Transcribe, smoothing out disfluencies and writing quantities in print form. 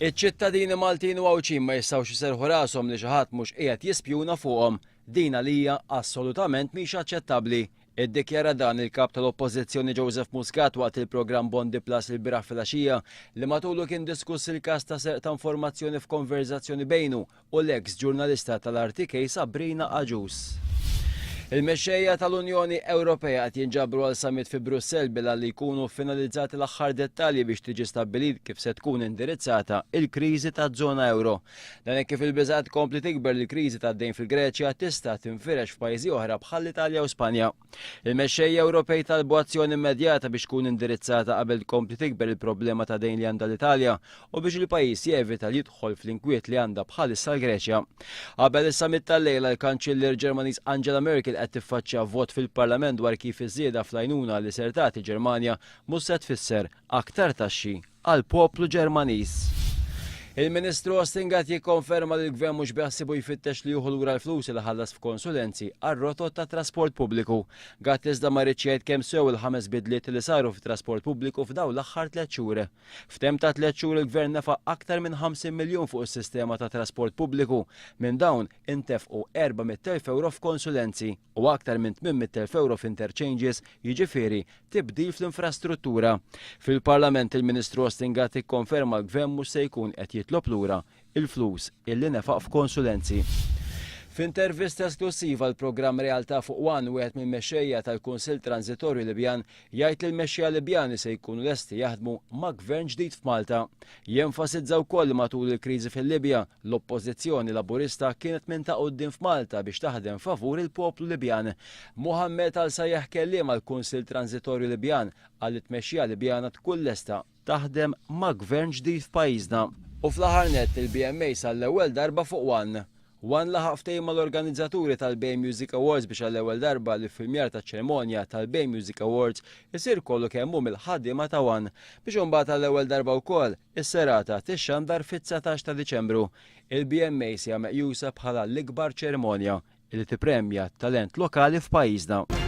Iċ-ċittadini Maltin u Għawċin ma jistgħux iserħu rashom li xi ħadd mhux qiegħed jispjuna fuqhom. Din għalija assolutament mhix aċċettabbli. Iddikjara dan il-kap tal-Oppożizzjoni Joseph Muscat waqt il-programm Bondi Plus il-bieraħ filgħaxija li matulu kien diskuss il-każ ta' serq ta' informazzjoni f'konverzazzjoni bejnu u l-eks ġurnalista tal-RTK Sabrina Aġus. Il-mexxejja tal-Unjoni Ewropea qed jinġabru għal summit fi Brussell bilha li jkunu finalizzati l-aħħar dettalji biex tiġi stabbilit kif se tkun indirizzata il-kriżi taż-żona euro. Dan hekk kif il-biżgħat kompli tikber il-kriżi tad-dejn fil-Greċja tista' tinfirex f'pajjiżi oħra bħal Italja u Spanja. Il-mexxejja Ewropej talbu azzjoni immedjata biex tkun indirizzata qabel tkompli tikber il-problema ta' dejn li għandha l-Italja u biex il-pajjiż jevita li jidħol fl-inkwiet li għandha bħalissa l-Greċja. Qabel is-summit tal-lejla l-Kanċiller Ġermaniż Angela Merkel qed tiffaċċja vot fil-Parlament dwar kif iż-żieda fl-għajnuna li ser tagħti Ġermanja mhux se tfisser aktar taxxi għall-poplu Ġermaniż. Il-Ministru Ostingat jikkonferma li l-Gvern mhux beħsibu jfittex li jieħu lura l-flus li ħallas f'konsulenzi għar-rotot ta' trasport pubbliku. Gatt iżda ma rridx jgħid kemm sew il-5 bidliet li saru fit-trasport pubbliku f'dawn l-aħħar 3 xhur. F'tem ta' 3 xhur il-Gvern nefaq aktar minn 50 miljun fuq is-sistema ta' trasport pubbliku. Minn dawn intefqu 400,000 euro f'konsulenzi u aktar minn 800,000 euro f'interchanges, jiġifieri tibdil fl-infrastruttura. Fil-Parlament il-Ministru Ostingat ikkonferma l-Gvern mhux se jkun qed jitlob lura il-flus illi nefaq f'konsulenzi. F'intervista esklusiva l-programm Realtà Fuq One wieħed mill-mexxejja tal-Kunsill Transitorju Libjan jgħid li l-mexxejja Libjani se jkunu lesti jaħdmu ma' gvern ġdid f'Malta. Jenfasizza wkoll matul il-kriżi fil-Libja l-Oppożizzjoni Laburista kienet minn ta' quddiem f'Malta biex taħdem favur il-poplu Libjan. Muhammed Al-Sajjaħ kelliem għall-Kunsill Transitorju Libjan għal tmexxija Libjana tkun lesta taħdem ma' gvern ġdid f'pajjiżna. U fl-aħħar nett il-BMA sal-ewwel darba fuq One. One laħaq ftehim mal-organizzaturi tal-Bay Music Awards biex għall-ewwel darba li filmjar taċ-ċerimonja tal-Bay Music Awards isir kollu kemm hu mill-ħaddiema ta' One biex imbagħad għall-ewwel darba wkoll is-serata tixxandar fit-19 ta' Diċembru. Il-BMA sija meqjusa bħala l-ikbar ċerimonja li tippremja talent lokali f'pajjiżna.